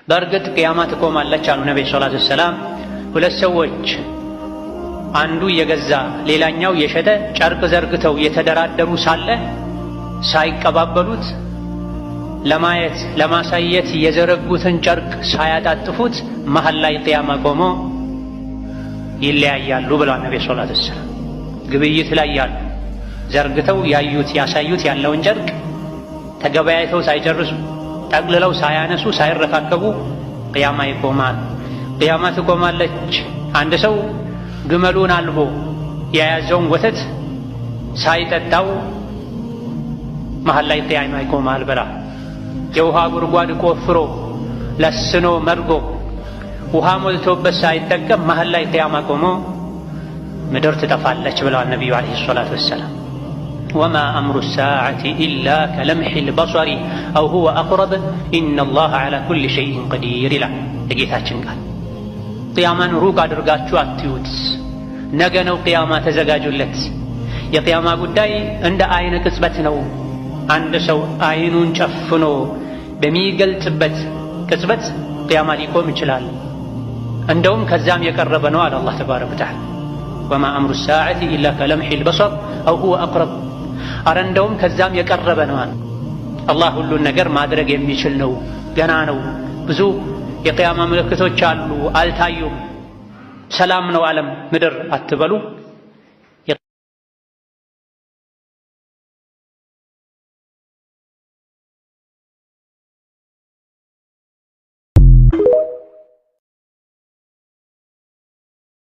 በእርግጥ ቅያማ ትቆማለች አሉ ነብዩ ሰለላሁ ዐለይሂ ወሰለም። ሁለት ሰዎች አንዱ የገዛ ሌላኛው የሸጠ ጨርቅ ዘርግተው የተደራደሩ ሳለ ሳይቀባበሉት ለማየት ለማሳየት የዘረጉትን ጨርቅ ሳያጣጥፉት መሃል ላይ ቅያማ ቆሞ ይለያያሉ ብለዋል ነብዩ ሰለላሁ ዐለይሂ ወሰለም። ግብይት ላይ ያሉ ዘርግተው ያዩት ያሳዩት ያለውን ጨርቅ ተገበያይተው ሳይጨርሱ ጠቅልለው ሳያነሱ ሳይረካከቡ ቅያማ ይቆማል። ቅያማ ትቆማለች። አንድ ሰው ግመሉን አልቦ የያዘውን ወተት ሳይጠጣው መሃል ላይ ቅያማ ይቆማል ብላ የውሃ ጉድጓድ ቆፍሮ ለስኖ መርጎ ውሃ ሞልቶበት ሳይጠቀም መሃል ላይ ቅያማ ቆሞ ምድር ትጠፋለች ብለዋል ነቢዩ ዓለይሂ ሰላቱ ወሰላም። ወማ አምሩ ሳዓቲ ኢላ ከለምሒል በሰሪ አው ሁወ አቅረብ ኢነላሃ ዐላ ኩሊ ሸይኢን ቀዲር ይላል የጌታችን ቃል። ቅያማን ሩቅ አድርጋችሁ አትዩት። ነገ ነው ቅያማ፣ ተዘጋጁለት። የቅያማ ጉዳይ እንደ አይን ቅጽበት ነው። አንድ ሰው አይኑን ጨፍኖ በሚገልጽበት ቅጽበት ቅያማ ሊቆም ይችላል። እንደውም ከዛም የቀረበ ነው አለ አላህ ተባረከ ወተዓላ። ወማ አምሩ ሳዓቲ ኢላ ከለምሒል በሰር አው ሁወ አቅረብ። አረ እንደውም ከዛም የቀረበ ነው አለ አላህ። ሁሉን ነገር ማድረግ የሚችል ነው። ገና ነው። ብዙ የቅያማ ምልክቶች አሉ፣ አልታዩም። ሰላም ነው ዓለም ምድር አትበሉ።